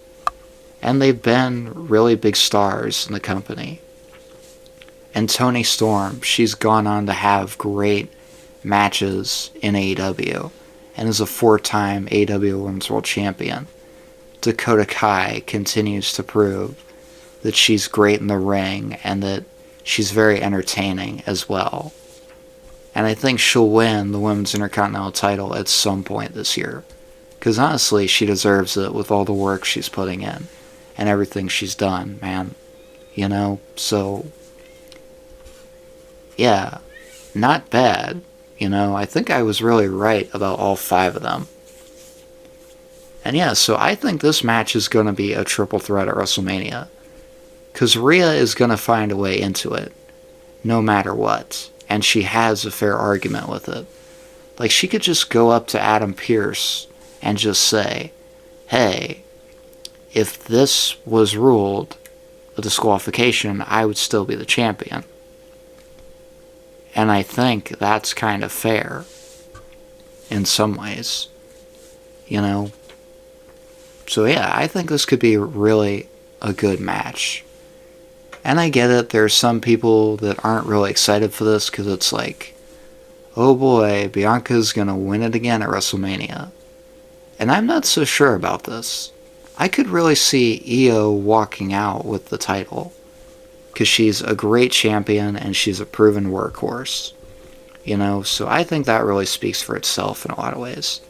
and they've been really big stars in the company. And Toni Storm, she's gone on to have great matches in AEW, and is a 4-time AEW Women's World Champion. Dakota Kai continues to prove that she's great in the ring and that she's very entertaining as well. And I think she'll win the Women's Intercontinental title at some point this year. Because honestly, she deserves it with all the work she's putting in and everything she's done, man. You know, so yeah, not bad. You know, I think I was really right about all 5 of them. And yeah, so I think this match is going to be a triple threat at WrestleMania. Because Rhea is going to find a way into it, no matter what. And she has a fair argument with it. Like, she could just go up to Adam Pearce and just say, hey, if this was ruled a disqualification, I would still be the champion. And I think that's kind of fair in some ways. You know? So yeah, I think this could be really a good match. And I get it, there's some people that aren't really excited for this because it's like, oh boy, Bianca's gonna win it again at WrestleMania. And I'm not so sure about this. I could really see Io walking out with the title. Because she's a great champion and she's a proven workhorse. You know, so I think that really speaks for itself in a lot of ways.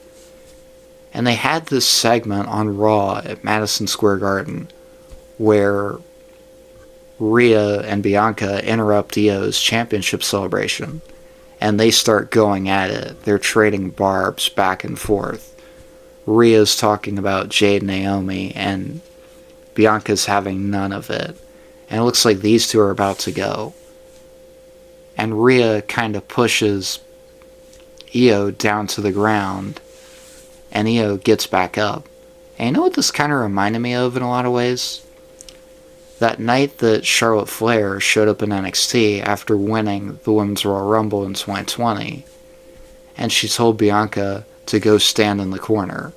And they had this segment on Raw at Madison Square Garden where Rhea and Bianca interrupt Io's championship celebration. And they start going at it. They're trading barbs back and forth. Rhea's talking about Jade Naomi and Bianca's having none of it. And it looks like these two are about to go. And Rhea kind of pushes Io down to the ground. And Io gets back up. And you know what this kind of reminded me of in a lot of ways? That night that Charlotte Flair showed up in NXT after winning the Women's Royal Rumble in 2020. And she told Bianca to go stand in the corner.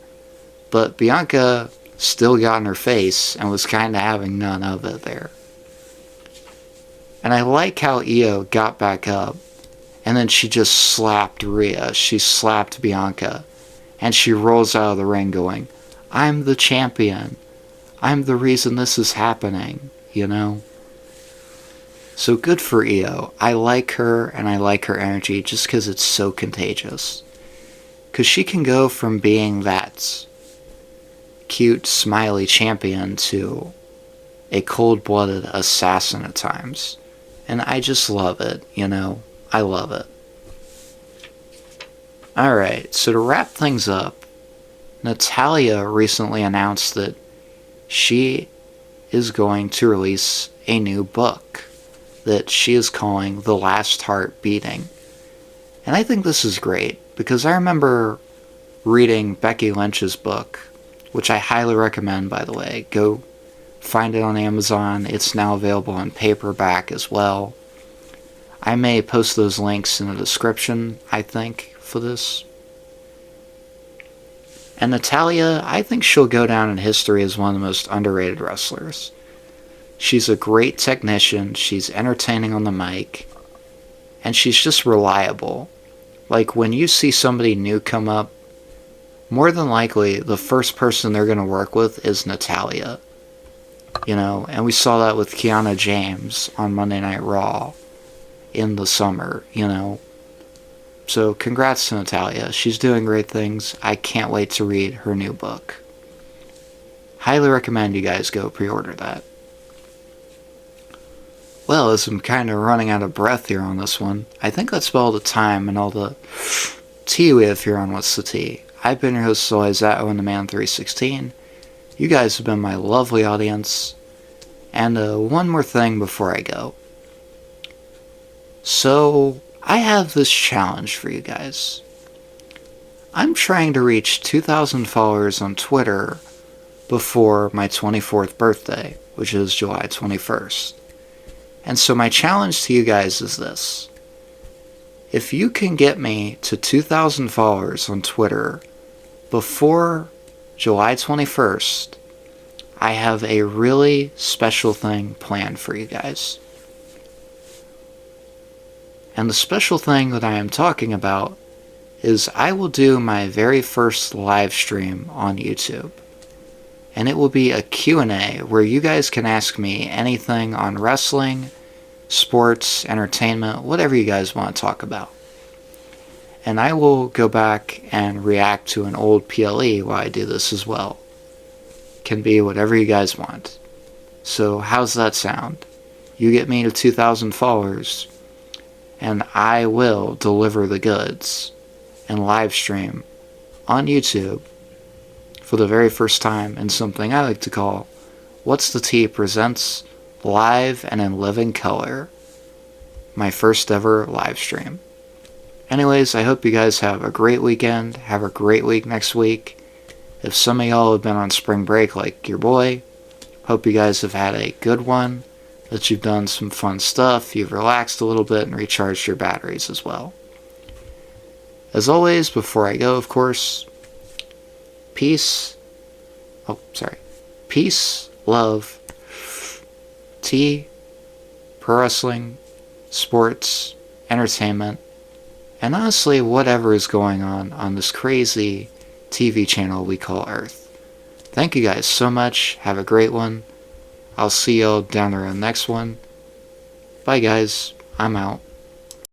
But Bianca still got in her face and was kind of having none of it there. And I like how Io got back up, and then she just slapped Rhea. She slapped Bianca, and she rolls out of the ring going, I'm the champion. I'm the reason this is happening, you know? So good for Io. I like her, and I like her energy just because it's so contagious. Because she can go from being that cute, smiley champion to a cold-blooded assassin at times. And I just love it, you know? I love it. Alright, so to wrap things up, Natalya recently announced that she is going to release a new book that she is calling The Last Heart Beating. And I think this is great, because I remember reading Becky Lynch's book, which I highly recommend, by the way. Go find it on Amazon. It's now available on paperback as well. I may post those links in the description, I think, for this. And Natalya, I think she'll go down in history as one of the most underrated wrestlers. She's a great technician, she's entertaining on the mic, and she's just reliable. Like, when you see somebody new come up, more than likely, the first person they're going to work with is Natalya. You know, and we saw that with Kiana James on Monday Night Raw in the summer, you know. So congrats to Natalya. She's doing great things. I can't wait to read her new book. Highly recommend you guys go pre-order that. Well, as I'm kind of running out of breath here on this one, I think that's about all the time and all the tea we have here on What's the Tea. I've been your host as always, at OwenTheMan316. You guys have been my lovely audience. And one more thing before I go. So, I have this challenge for you guys. I'm trying to reach 2,000 followers on Twitter before my 24th birthday, which is July 21st. And so my challenge to you guys is this. If you can get me to 2,000 followers on Twitter before July 21st, I have a really special thing planned for you guys. And the special thing that I am talking about is I will do my very first live stream on YouTube. and it will be a Q&A where you guys can ask me anything on wrestling, sports, entertainment, whatever you guys want to talk about. And I will go back and react to an old PLE while I do this as well. Can be whatever you guys want. So how's that sound? You get me to 2,000 followers, and I will deliver the goods and live stream on YouTube for the very first time in something I like to call What's the Tea Presents Live and in Living Color. My first ever live stream. Anyways, I hope you guys have a great weekend. Have a great week next week. If some of y'all have been on spring break like your boy, hope you guys have had a good one, that you've done some fun stuff, you've relaxed a little bit and recharged your batteries as well. As always, before I go, of course, peace, love, tea, pro wrestling, sports, entertainment, and honestly, whatever is going on this crazy TV channel we call Earth. Thank you guys so much. Have a great one. I'll see y'all down there on the next one. Bye guys. I'm out.